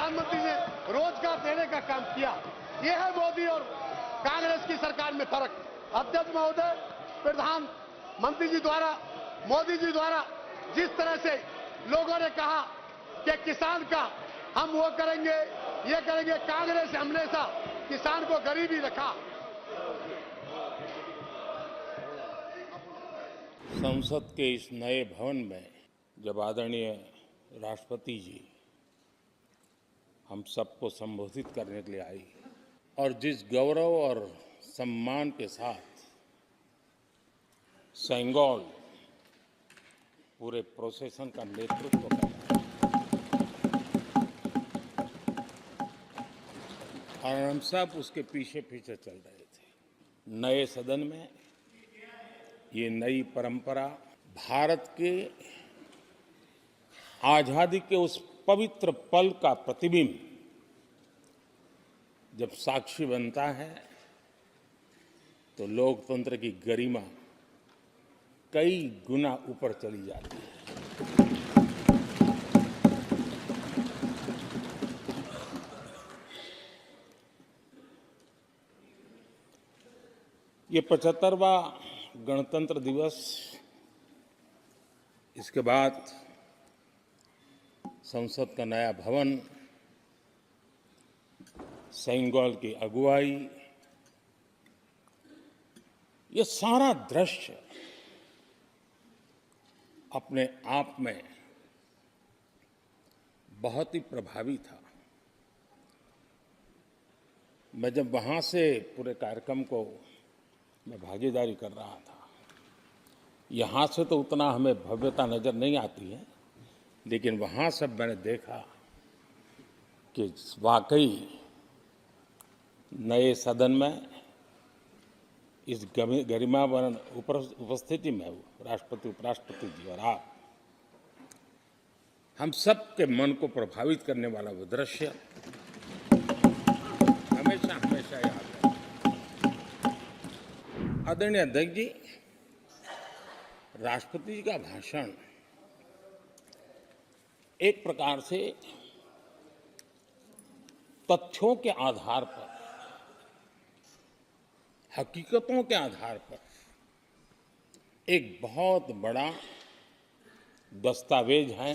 प्रधानमंत्री ने रोजगार देने का काम किया। ये है मोदी और कांग्रेस की सरकार में फर्क। अध्यक्ष महोदय, प्रधानमंत्री जी द्वारा, मोदी जी द्वारा जिस तरह से लोगों ने कहा कि किसान का हम वो करेंगे, ये करेंगे, कांग्रेस हमेशा किसान को गरीबी रखा। संसद के इस नए भवन में जब आदरणीय राष्ट्रपति जी हम सबको संबोधित करने के लिए आई और जिस गौरव और सम्मान के साथ सेंगोल पूरे प्रोसेसन का नेतृत्व कर रहा है और हम सब उसके पीछे पीछे चल रहे थे। नए सदन में ये नई परंपरा भारत के आजादी के उस पवित्र पल का प्रतिबिंब जब साक्षी बनता है तो लोकतंत्र की गरिमा कई गुना ऊपर चली जाती है। ये 75वां गणतंत्र दिवस, इसके बाद संसद का नया भवन, सेंगोल की अगुवाई, ये सारा दृश्य अपने आप में बहुत ही प्रभावी था। मैं जब वहां से पूरे कार्यक्रम को मैं भागीदारी कर रहा था, यहाँ से तो उतना हमें भव्यता नजर नहीं आती है, लेकिन वहाँ सब मैंने देखा कि वाकई नए सदन में इस गरिमावान उपस्थिति में राष्ट्रपति, उपराष्ट्रपति जी और आप, हम सब के मन को प्रभावित करने वाला वो दृश्य हमेशा हमेशा याद है। आदरणीय अध्यक्ष जी, राष्ट्रपति जी का भाषण एक प्रकार से तथ्यों के आधार पर, हकीकतों के आधार पर एक बहुत बड़ा दस्तावेज है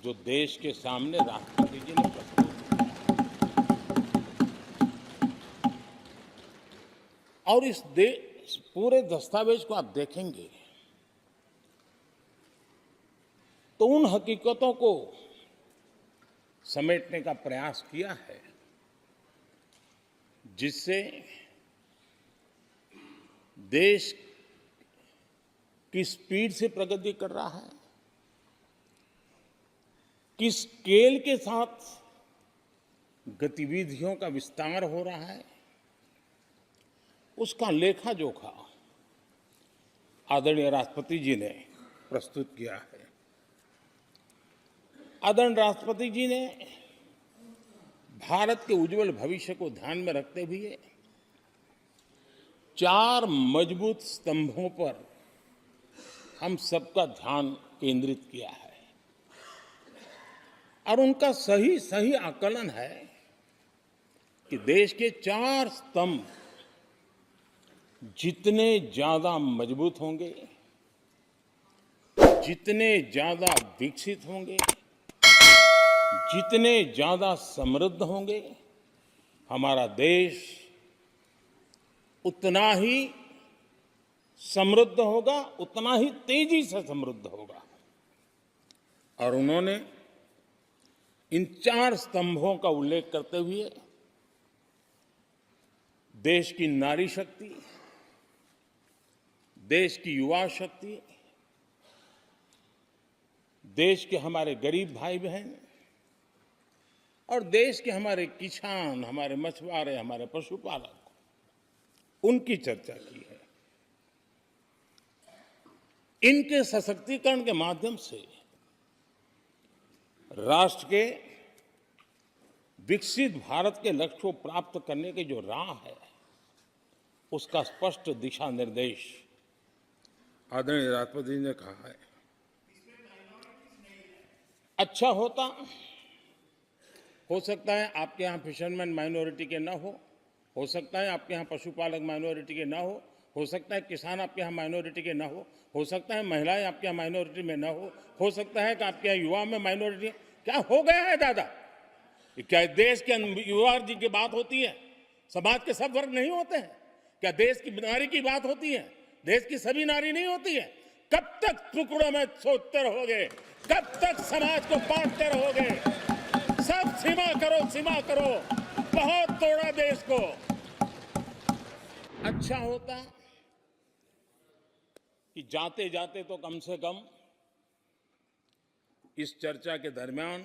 जो देश के सामने राष्ट्रपति जी ने प्रस्तुत किया। और इस पूरे दस्तावेज को आप देखेंगे तो उन हकीकतों को समेटने का प्रयास किया है जिससे देश किस स्पीड से प्रगति कर रहा है, किस स्केल के साथ गतिविधियों का विस्तार हो रहा है, उसका लेखा जोखा आदरणीय राष्ट्रपति जी ने प्रस्तुत किया है। आदरणीय राष्ट्रपति जी ने भारत के उज्जवल भविष्य को ध्यान में रखते हुए 4 मजबूत स्तंभों पर हम सबका ध्यान केंद्रित किया है और उनका सही सही आकलन है कि देश के 4 स्तंभ जितने ज्यादा मजबूत होंगे, जितने ज्यादा विकसित होंगे, जितने ज्यादा समृद्ध होंगे, हमारा देश उतना ही समृद्ध होगा, उतना ही तेजी से समृद्ध होगा। और उन्होंने इन 4 स्तंभों का उल्लेख करते हुए देश की नारी शक्ति, देश की युवा शक्ति, देश के हमारे गरीब भाई बहन और देश के हमारे किसान, हमारे मछुआरे, हमारे पशुपालक, उनकी चर्चा की है। इनके सशक्तिकरण के माध्यम से राष्ट्र के विकसित भारत के लक्ष्य को प्राप्त करने की जो राह है, उसका स्पष्ट दिशा निर्देश आदरणीय राष्ट्रपति जी ने कहा है। अच्छा होता हो सकता है आपके यहाँ फिशरमैन माइनॉरिटी के ना हो सकता है आपके यहाँ पशुपालक माइनॉरिटी के ना हो सकता है किसान आपके यहाँ माइनॉरिटी के ना हो सकता है महिलाएं आपके यहाँ माइनॉरिटी में ना हो सकता है कि आपके यहाँ युवा में माइनॉरिटी। क्या हो गया है दादा? क्या देश के युवा जी की बात होती है? समाज के सब वर्ग नहीं होते हैं? क्या देश की नारी की बात होती है? देश की सभी नारी नहीं होती है? कब तक टुकड़ों में सोचते रहोगे? कब तक समाज को बांटते रहोगे? सब सीमा करो, सीमा करो। बहुत तोड़ा देश को। अच्छा होता कि जाते जाते तो कम से कम इस चर्चा के दरमियान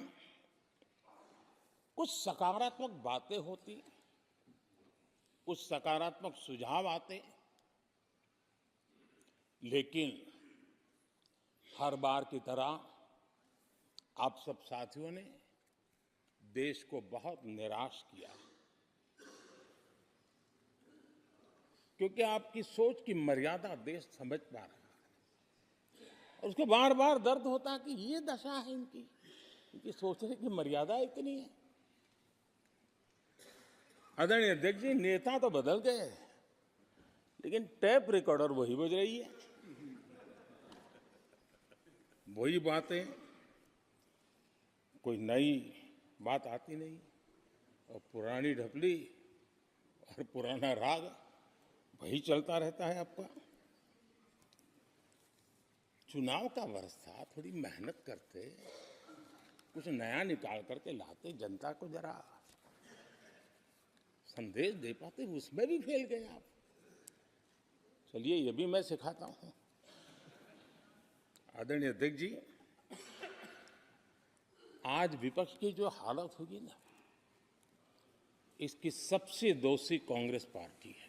कुछ सकारात्मक बातें होती, कुछ सकारात्मक सुझाव आते, लेकिन हर बार की तरह आप सब साथियों ने देश को बहुत निराश किया, क्योंकि आपकी सोच की मर्यादा देश समझ पा रहा है और उसको बार बार दर्द होता है कि ये दशा है इनकी सोचने की मर्यादा इतनी है। आदरणीय अध्यक्ष जी, नेता तो बदल गए लेकिन टेप रिकॉर्डर वही बज रही है, वही बातें, कोई नई बात आती नहीं और पुरानी ढपली और पुराना राग वही चलता रहता है आपका। चुनाव का वर्ष था, थोड़ी मेहनत करते, कुछ नया निकाल करके लाते, जनता को जरा संदेश दे पाते, उसमें भी फेल गए आप। चलिए ये भी मैं सिखाता हूं। आदरणीय अध्यक्ष जी, आज विपक्ष की जो हालत होगी ना, इसकी सबसे दोषी कांग्रेस पार्टी है।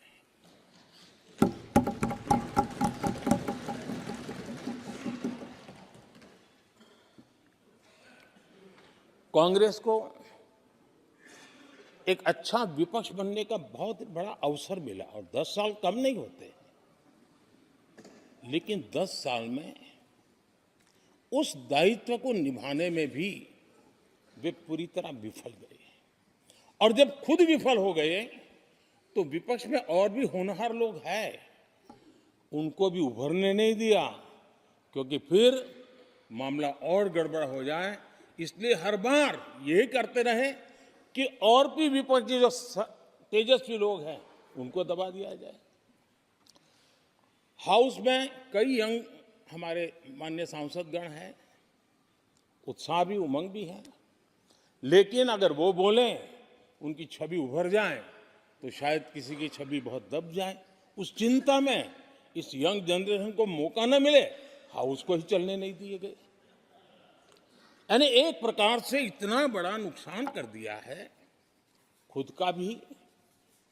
कांग्रेस को एक अच्छा विपक्ष बनने का बहुत बड़ा अवसर मिला और 10 साल कम नहीं होते, लेकिन 10 साल में उस दायित्व को निभाने में भी वे पूरी तरह विफल गए और जब खुद विफल हो गए तो विपक्ष में और भी होनहार लोग हैं, उनको भी उभरने नहीं दिया, क्योंकि फिर मामला और गड़बड़ हो जाए। इसलिए हर बार यही करते रहे कि और भी विपक्षी जो तेजस्वी लोग हैं उनको दबा दिया जाए। हाउस में कई यंग हमारे माननीय सांसदगण हैं, उत्साह भी उमंग भी है, लेकिन अगर वो बोलें, उनकी छवि उभर जाए तो शायद किसी की छवि बहुत दब जाए। उस चिंता में इस यंग जनरेशन को मौका न मिले, हाउस को ही चलने नहीं दिए गए। यानी एक प्रकार से इतना बड़ा नुकसान कर दिया है, खुद का भी,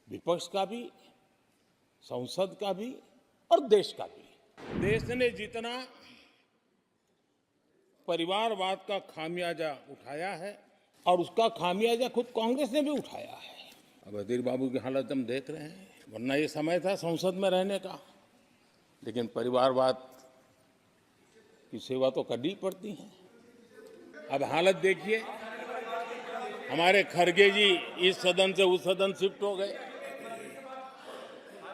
विपक्ष का भी, संसद का भी और देश का भी। देश ने जितना परिवारवाद का खामियाजा उठाया है और उसका खामियाजा खुद कांग्रेस ने भी उठाया है। अब अधीर बाबू की हालत हम देख रहे हैं, वरना ये समय था संसद में रहने का, लेकिन परिवारवाद की सेवा तो करनी पड़ती है। अब हालत देखिए, हमारे खरगे जी इस सदन से उस सदन शिफ्ट हो गए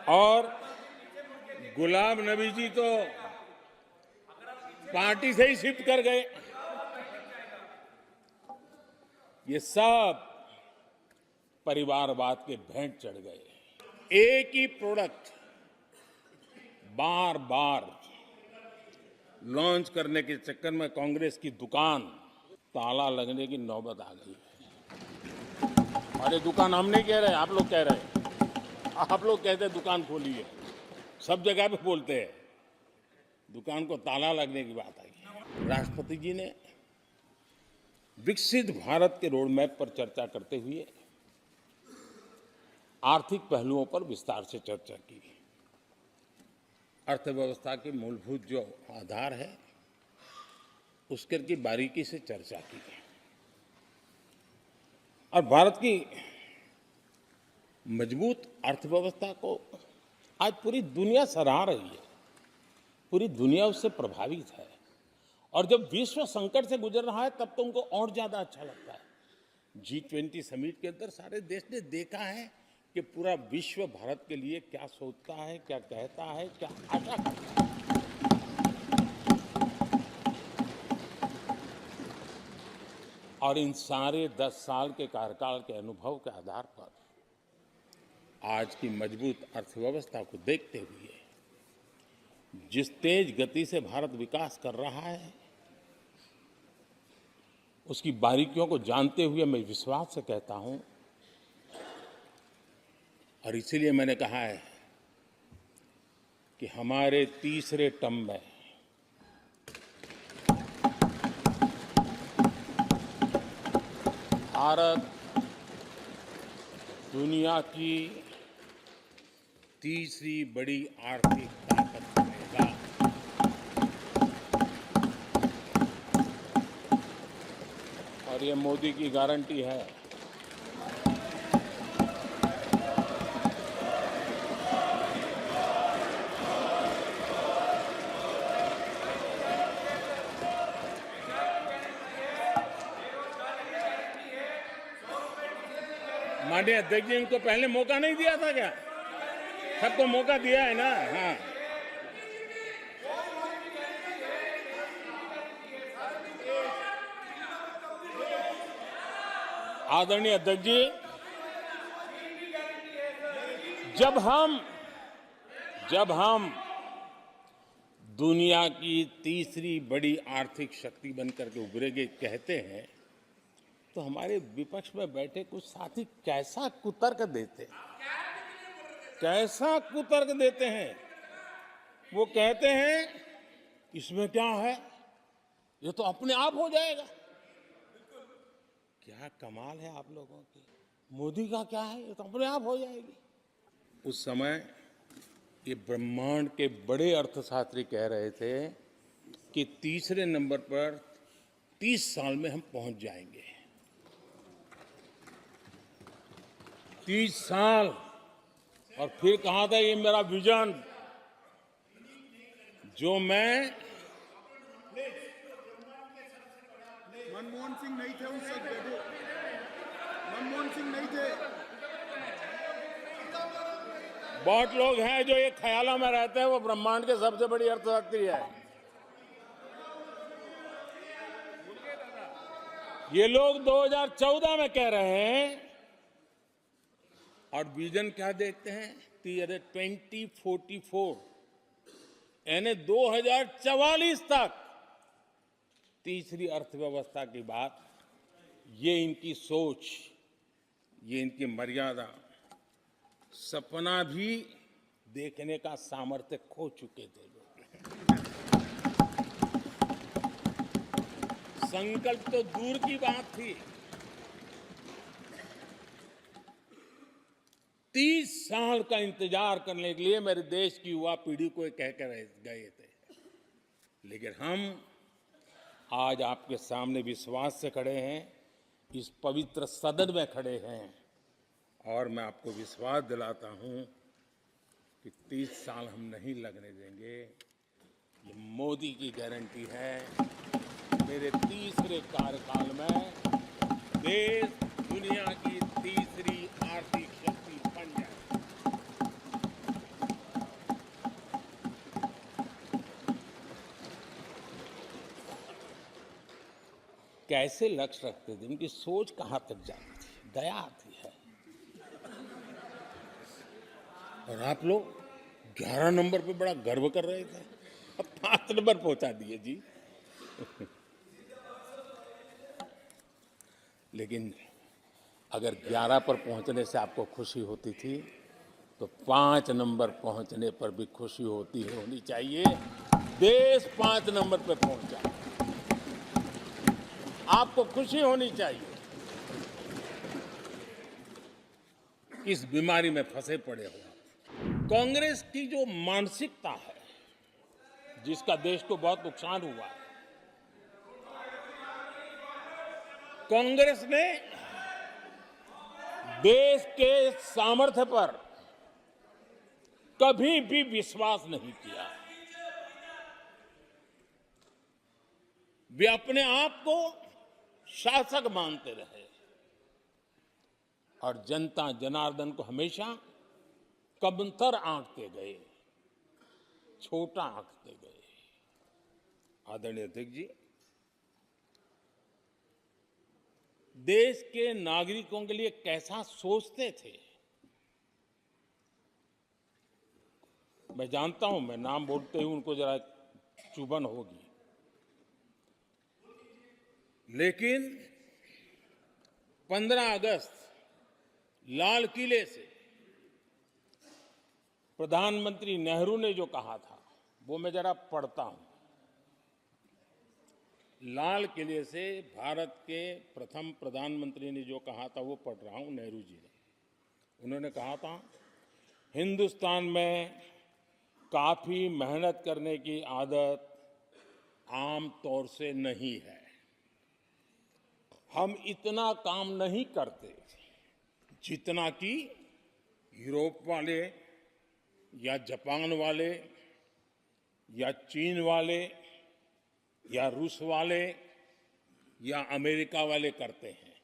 और गुलाम नबी जी तो पार्टी से ही शिफ्ट कर गए। ये सब परिवारवाद के भेंट चढ़ गए। एक ही प्रोडक्ट बार बार लॉन्च करने के चक्कर में कांग्रेस की दुकान ताला लगने की नौबत आ गई है। अरे दुकान हम नहीं कह रहे, आप लोग कह रहे हैं। आप लोग कहते हैं दुकान खोली है, सब जगह पे बोलते हैं, दुकान को ताला लगने की बात आई। राष्ट्रपति जी ने विकसित भारत के रोड मैप पर चर्चा करते हुए आर्थिक पहलुओं पर विस्तार से चर्चा की। अर्थव्यवस्था के मूलभूत जो आधार है उसके की बारीकी से चर्चा की और भारत की मजबूत अर्थव्यवस्था को आज पूरी दुनिया सराह रही है, पूरी दुनिया उससे प्रभावित है और जब विश्व संकट से गुजर रहा है तब तो उनको और ज्यादा अच्छा लगता है G20 समिट के अंदर सारे देश ने देखा है कि पूरा विश्व भारत के लिए क्या सोचता है, क्या कहता है, क्या आशा करता है। और इन सारे 10 साल के कार्यकाल के अनुभव के आधार पर आज की मजबूत अर्थव्यवस्था को देखते हुए जिस तेज गति से भारत विकास कर रहा है, उसकी बारीकियों को जानते हुए मैं विश्वास से कहता हूं, और इसीलिए मैंने कहा है कि हमारे तीसरे टर्म में भारत दुनिया की तीसरी बड़ी आर्थिक ताकत बनेगा। और ये मोदी की गारंटी है। माननीय अध्यक्ष जी, इनको पहले मौका नहीं दिया था क्या? सबको मौका दिया है ना? हाँ, आदरणीय अध्यक्ष जी, जब हम दुनिया की तीसरी बड़ी आर्थिक शक्ति बनकर के उभरेंगे कहते हैं, तो हमारे विपक्ष में बैठे कुछ साथी कैसा कुतर्क देते हैं। वो कहते हैं इसमें क्या है, ये तो अपने आप हो जाएगा। क्या कमाल है आप लोगों की। मोदी का क्या है, ये तो अपने आप हो जाएगी। उस समय ये ब्रह्मांड के बड़े अर्थशास्त्री कह रहे थे कि तीसरे नंबर पर 30 साल में हम पहुंच जाएंगे। 30 साल। और फिर कहा था ये मेरा विजन, जो मैं मनमोहन सिंह नहीं थे उस वक्त, मनमोहन सिंह नहीं थे। बहुत लोग हैं जो ये ख्यालों में रहते हैं वो ब्रह्मांड के सबसे बड़ी अर्थशास्त्री है। ये लोग 2014 में कह रहे हैं और विजन क्या देखते हैं 2044, यानी 2044 तक तीसरी अर्थव्यवस्था की बात। ये इनकी सोच, ये इनकी मर्यादा, सपना भी देखने का सामर्थ्य खो चुके थे लोग। संकल्प तो दूर की बात थी। 30 साल का इंतजार करने के लिए मेरे देश की युवा पीढ़ी को कह कर गए थे, लेकिन हम आज आपके सामने विश्वास से खड़े हैं, इस पवित्र सदन में खड़े हैं, और मैं आपको विश्वास दिलाता हूं कि 30 साल हम नहीं लगने देंगे। ये मोदी की गारंटी है। मेरे तीसरे कार्यकाल में देश दुनिया की तीसरी आर्थिक शक्ति बन जाए। कैसे लक्ष्य रखते थे, उनकी सोच कहां तक जाती थी, दया आती है। और आप लोग 11 नंबर पे बड़ा गर्व कर रहे थे, अब 5 नंबर पहुंचा दिए जी। लेकिन अगर 11 पर पहुंचने से आपको खुशी होती थी, तो 5 नंबर पहुंचने पर भी खुशी होनी चाहिए। देश 5 नंबर पर पहुंचा, आपको खुशी होनी चाहिए। इस बीमारी में फंसे पड़े हो। कांग्रेस की जो मानसिकता है, जिसका देश को बहुत नुकसान हुआ है, कांग्रेस ने देश के सामर्थ्य पर कभी भी विश्वास नहीं किया। वे अपने आप को शासक मानते रहे, और जनता जनार्दन को हमेशा कमतर आंकते गए, छोटा आंकते गए। आदरणीय अध्यक्ष जी, देश के नागरिकों के लिए कैसा सोचते थे, मैं जानता हूं, मैं नाम बोलते ही उनको जरा चुभन होगी, लेकिन 15 अगस्त लाल किले से प्रधानमंत्री नेहरू ने जो कहा था वो मैं जरा पढ़ता हूं। लाल किले से भारत के प्रथम प्रधानमंत्री ने जो कहा था वो पढ़ रहा हूं, नेहरू जी ने। उन्होंने कहा था, हिंदुस्तान में काफी मेहनत करने की आदत आम तौर से नहीं है। हम इतना काम नहीं करते जितना कि यूरोप वाले या जापान वाले या चीन वाले या रूस वाले या अमेरिका वाले करते हैं।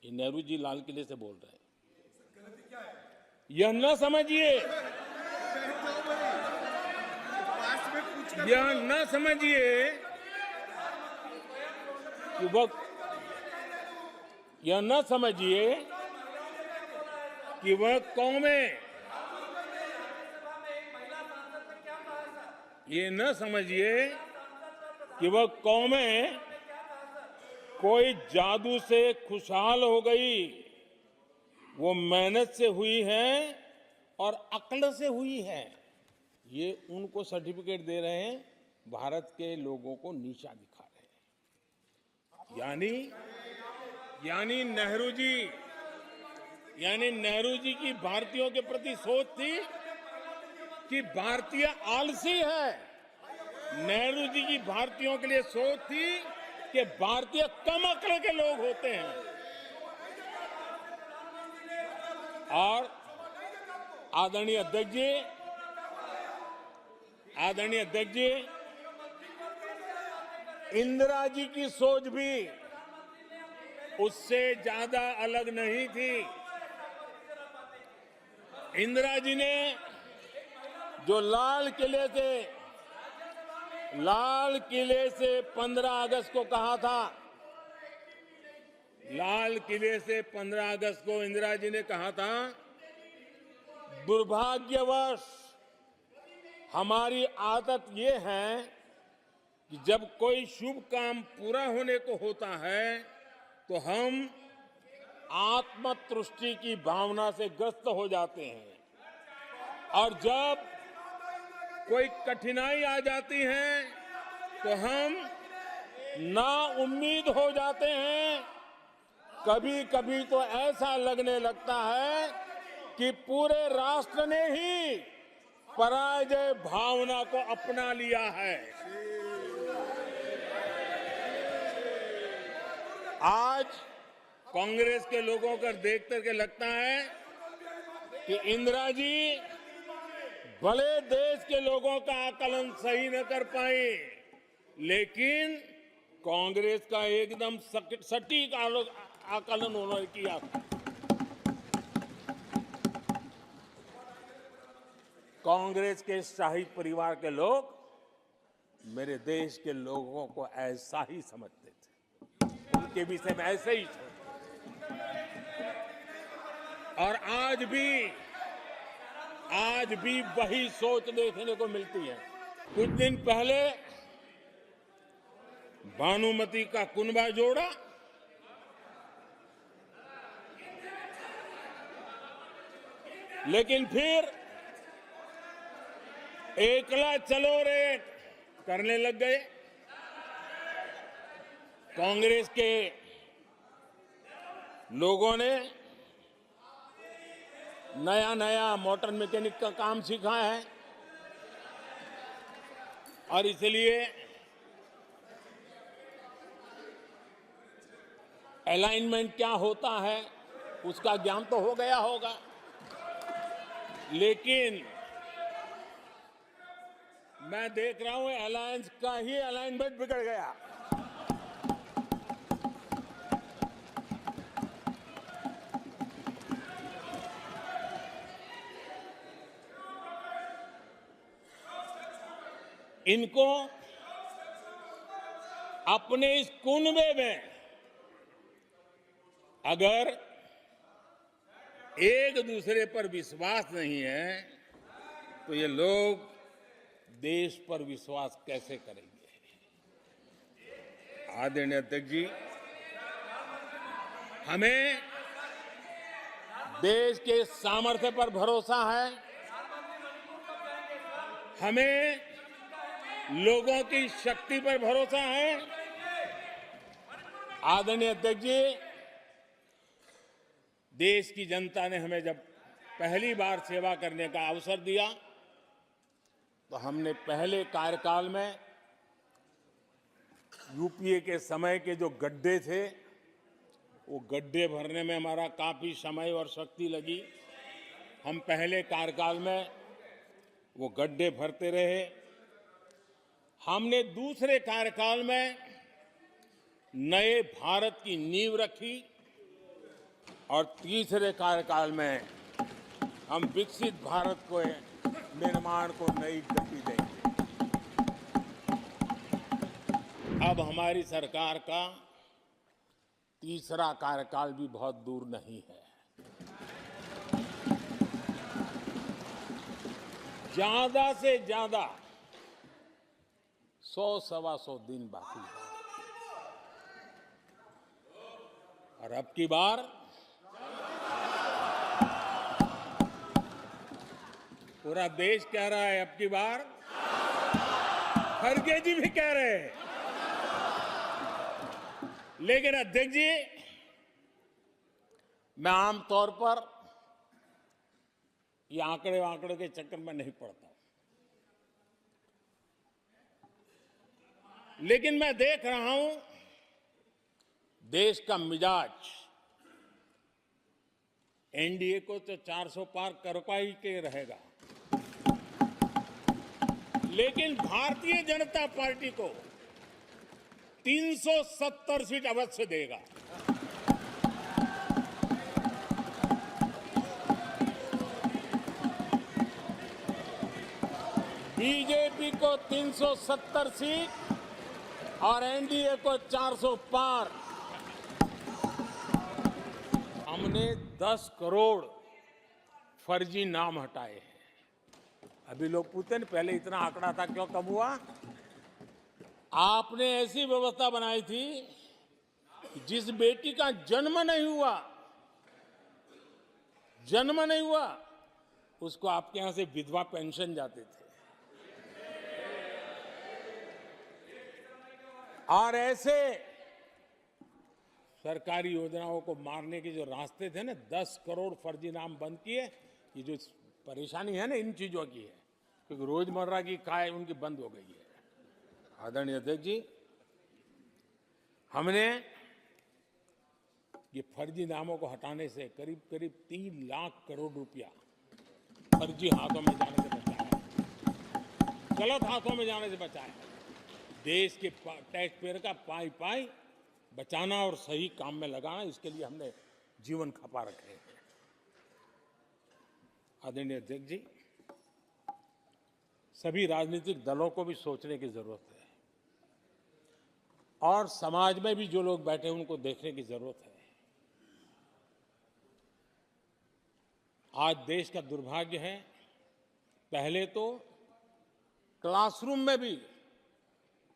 ये नेहरू जी लाल किले से बोल रहे हैं। यह न समझिए, यह न समझिए कि यह न समझिए कि वह कौमें, ये न समझिए कि वह कौमें कोई जादू से खुशहाल हो गई। वो मेहनत से हुई है और अक्ल से हुई है। ये उनको सर्टिफिकेट दे रहे हैं, भारत के लोगों को नीचा दिखा रहे हैं। यानी नेहरू जी की भारतीयों के प्रति सोच थी कि भारतीय आलसी है। नेहरू जी की भारतीयों के लिए सोच थी कि भारतीय कम अक्ल के लोग होते हैं। और आदरणीय अध्यक्ष जी, इंदिरा जी की सोच भी उससे ज्यादा अलग नहीं थी। इंदिरा जी ने जो लाल किले से 15 अगस्त को कहा था, लाल किले से 15 अगस्त को इंदिरा जी ने कहा था, दुर्भाग्यवश हमारी आदत ये है कि जब कोई शुभ काम पूरा होने को होता है तो हम आत्मतुष्टि की भावना से ग्रस्त हो जाते हैं, और जब कोई कठिनाई आ जाती है तो हम नाउम्मीद हो जाते हैं। कभी कभी तो ऐसा लगने लगता है कि पूरे राष्ट्र ने ही पराजय भावना को अपना लिया है। आज कांग्रेस के लोगों को देख करके लगता है कि इंदिरा जी भले देश के लोगों का आकलन सही न कर पाए, लेकिन कांग्रेस का एकदम सटीक आकलन उन्होंने किया। कांग्रेस के शाही परिवार के लोग मेरे देश के लोगों को ऐसा ही समझते थे, उनके विषय में ऐसे ही सोचते। और आज भी वही सोच देखने को मिलती है। कुछ दिन पहले भानुमति का कुनबा जोड़ा लेकिन फिर एकला चलो रे करने लग गए। कांग्रेस के लोगों ने नया मोटर मैकेनिक का काम सीखा है, और इसलिए अलाइनमेंट क्या होता है उसका ज्ञान तो हो गया होगा, लेकिन मैं देख रहा हूं अलायंस का ही अलाइनमेंट बिगड़ गया। इनको अपने इस कुनबे में अगर एक दूसरे पर विश्वास नहीं है तो ये लोग देश पर विश्वास कैसे करेंगे? आदरणीय अध्यक्ष जी, हमें देश के सामर्थ्य पर भरोसा है, हमें लोगों की शक्ति पर भरोसा है। आदरणीय अध्यक्ष जी, देश की जनता ने हमें जब पहली बार सेवा करने का अवसर दिया तो हमने पहले कार्यकाल में यूपीए के समय के जो गड्ढे थे वो गड्ढे भरने में हमारा काफी समय और शक्ति लगी। हम पहले कार्यकाल में वो गड्ढे भरते रहे। हमने दूसरे कार्यकाल में नए भारत की नींव रखी और तीसरे कार्यकाल में हम विकसित भारत को निर्माण को नई गति देंगे। अब हमारी सरकार का तीसरा कार्यकाल भी बहुत दूर नहीं है। ज्यादा से ज्यादा 100-125 दिन बाकी है और अब की बार पूरा देश कह रहा है, अब की बार खड़गे जी भी कह रहे हैं। लेकिन अध्यक्ष जी, मैं आमतौर पर ये आंकड़े के चक्कर में नहीं पड़ता, लेकिन मैं देख रहा हूं देश का मिजाज एनडीए को तो 400 पार कर पाई के रहेगा, लेकिन भारतीय जनता पार्टी को 370 सीट अवश्य देगा। बीजेपी को 370 सीट और एनडीए को 400 पार। हमने 10 करोड़ फर्जी नाम हटाए हैं। अभी लोग पूछते हैं पहले इतना आंकड़ा था, क्यों कम हुआ? आपने ऐसी व्यवस्था बनाई थी जिस बेटी का जन्म नहीं हुआ उसको आपके यहां से विधवा पेंशन जाते थे। और ऐसे सरकारी योजनाओं को मारने के जो रास्ते थे ना, 10 करोड़ फर्जी नाम बंद किए। ये जो परेशानी है ना इन चीजों की है, क्योंकि रोजमर्रा की काय उनकी बंद हो गई है। आदरणीय अध्यक्ष जी, हमने ये फर्जी नामों को हटाने से करीब 3 लाख करोड़ रुपया फर्जी हाथों में जाने से बचाया, गलत हाथों में जाने से बचाया। देश के टैक्स पेयर का पाई बचाना और सही काम में लगाना, इसके लिए हमने जीवन खपा रखे हैं। आदरणीय अध्यक्ष जी, सभी राजनीतिक दलों को भी सोचने की जरूरत है और समाज में भी जो लोग बैठे हैं उनको देखने की जरूरत है। आज देश का दुर्भाग्य है, पहले तो क्लासरूम में भी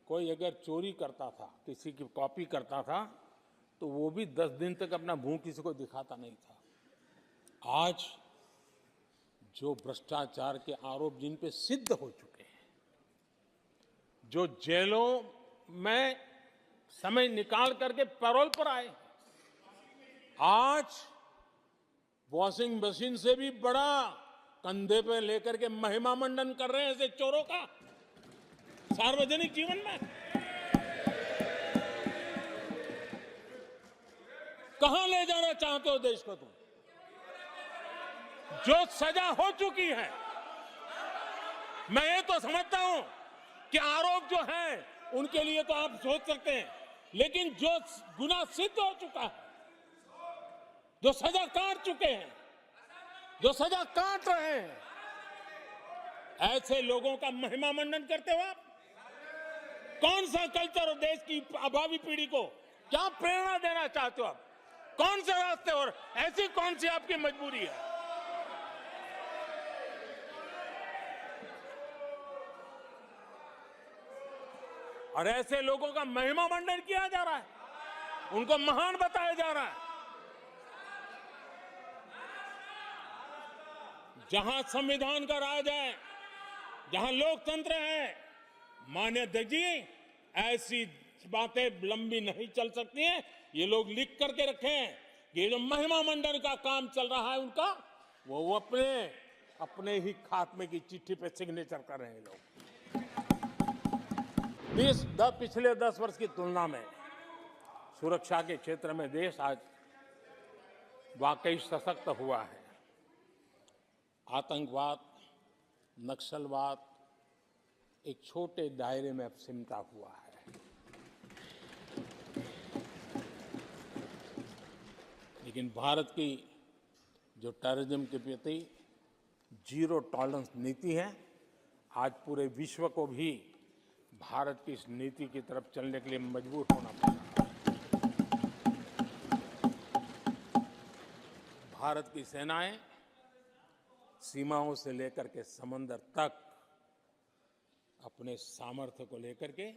कोई अगर चोरी करता था, किसी की कॉपी करता था, तो वो भी 10 दिन तक अपना मुंह किसी को दिखाता नहीं था। आज जो भ्रष्टाचार के आरोप जिन पे सिद्ध हो चुके हैं, जो जेलों में समय निकाल करके पैरोल पर आए, आज वॉशिंग मशीन से भी बड़ा कंधे पे लेकर के महिमा मंडन कर रहे हैं ऐसे चोरों का सार्वजनिक जीवन में। कहां ले जाना चाहते हो देश को तुम? जो सजा हो चुकी है, मैं ये तो समझता हूं कि आरोप जो है उनके लिए तो आप सोच सकते हैं, लेकिन जो गुनाह सिद्ध हो चुका है, जो सजा काट चुके हैं, जो सजा काट रहे हैं, ऐसे लोगों का महिमा मंडन करते हो आप। कौन सा कल्चर और देश की अभावी पीढ़ी को क्या प्रेरणा देना चाहते हो आप? कौन से रास्ते और ऐसी कौन सी आपकी मजबूरी है? और ऐसे लोगों का महिमा मंडन किया जा रहा है, उनको महान बताया जा रहा है। जहां संविधान का राज है, जहां लोकतंत्र है, माननीय अध्यक्ष जी, ऐसी बातें लंबी नहीं चल सकती हैं। ये लोग लिख करके रखें, ये जो महिमा मंडन का काम चल रहा है उनका, वो अपने ही खात्मे की चिट्ठी पे सिग्नेचर कर रहे हैं लोग। पिछले 10 वर्ष की तुलना में सुरक्षा के क्षेत्र में देश आज वाकई सशक्त हुआ है। आतंकवाद, नक्सलवाद एक छोटे दायरे में अब सिमटा हुआ है। लेकिन भारत की जो टेररिज्म के प्रति जीरो टॉलरेंस नीति है, आज पूरे विश्व को भी भारत की इस नीति की तरफ चलने के लिए मजबूर होना पड़ा। भारत की सेनाएं सीमाओं से लेकर के समंदर तक अपने सामर्थ्य को लेकर के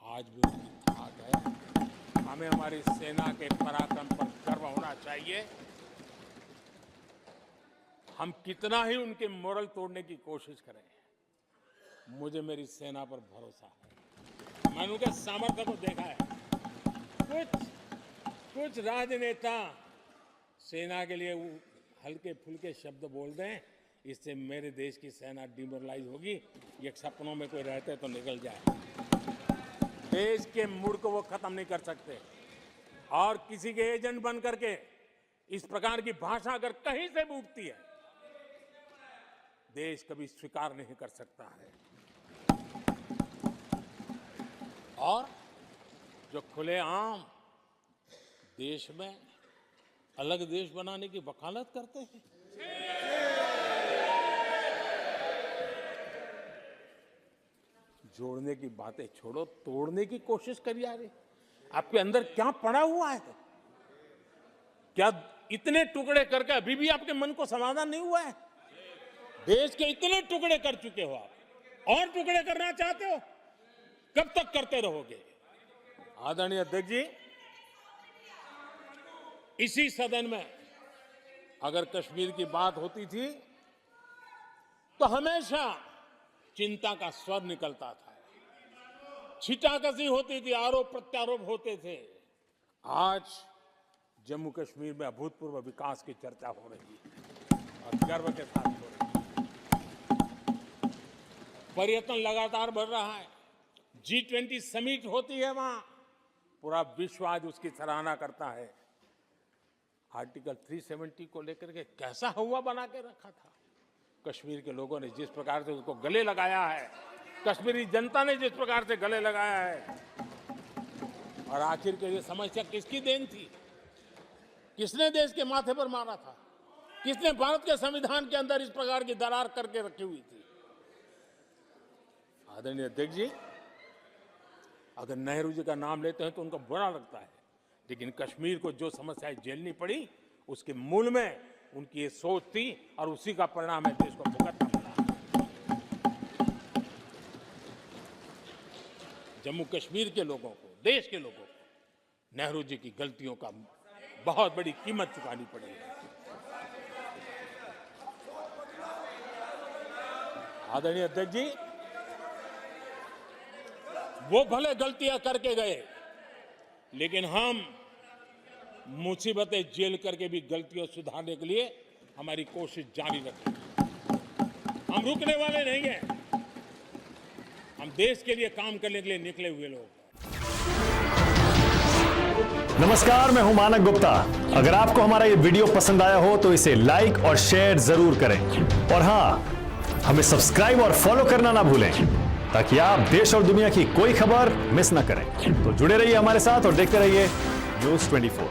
आज भी उसकी ताक है। हमें हमारी सेना के पराक्रम पर गर्व होना चाहिए। हम कितना ही उनके मोरल तोड़ने की कोशिश करें, मुझे मेरी सेना पर भरोसा है। मैंने उनके सामर्थ्य को देखा है। कुछ राजनेता सेना के लिए हल्के फुल्के शब्द बोल दें, इससे मेरे देश की सेना डिमोरलाइज होगी। ये सपनों में कोई रहते तो निकल जाए। देश के मूड को वो खत्म नहीं कर सकते। और किसी के एजेंट बन करके इस प्रकार की भाषा अगर कहीं से भी उठती है, देश कभी स्वीकार नहीं कर सकता है। और जो खुलेआम देश में अलग देश बनाने की वकालत करते हैं, जोड़ने की बातें छोड़ो, तोड़ने की कोशिश करिए। यार, आपके अंदर क्या पड़ा हुआ है? क्या इतने टुकड़े करके अभी भी आपके मन को समाधान नहीं हुआ है? देश के इतने टुकड़े कर चुके हो आप, और टुकड़े करना चाहते हो? कब तक करते रहोगे? आदरणीय अध्यक्ष जी, इसी सदन में अगर कश्मीर की बात होती थी तो हमेशा चिंता का स्वर निकलता था, छिटाकशी होती थी, आरोप प्रत्यारोप होते थे। आज जम्मू कश्मीर में अभूतपूर्व विकास की चर्चा हो रही है और गर्व के साथ हो रही है। पर्यटन लगातार बढ़ रहा है। G20 समिट होती है वहां, पूरा विश्व आज उसकी सराहना करता है। आर्टिकल 370 को लेकर के कैसा हुआ बना के रखा था। कश्मीर के लोगों ने जिस प्रकार से उसको गले लगाया है, कश्मीरी जनता ने जिस प्रकार से गले लगाया है, और आखिर के ये समस्या किसकी देन थी? किसने देश के माथे पर मारा था? किसने भारत के संविधान के अंदर इस प्रकार की दरार करके रखी हुई थी? आदरणीय अध्यक्ष जी, अगर नेहरू जी का नाम लेते हैं तो उनको बुरा लगता है, लेकिन कश्मीर को जो समस्याएं झेलनी पड़ी उसके मूल में उनकी ये सोच थी और उसी का परिणाम है देश को भुगतना पड़ा। जम्मू कश्मीर के लोगों को, देश के लोगों को नेहरू जी की गलतियों का बहुत बड़ी कीमत चुकानी पड़ी है। आदरणीय अध्यक्ष जी, वो भले गलतियां करके गए, लेकिन हम मुसीबतें झेल करके भी गलतियों सुधारने के लिए हमारी कोशिश जारी रखेंगे। हम रुकने वाले नहीं हैं। हम देश के लिए काम करने के लिए निकले हुए लोग। नमस्कार, मैं हूं मानक गुप्ता। अगर आपको हमारा ये वीडियो पसंद आया हो तो इसे लाइक और शेयर जरूर करें, और हां, हमें सब्सक्राइब और फॉलो करना ना भूलें ताकि आप देश और दुनिया की कोई खबर मिस ना करें। तो जुड़े रहिए हमारे साथ और देखते रहिए News 24।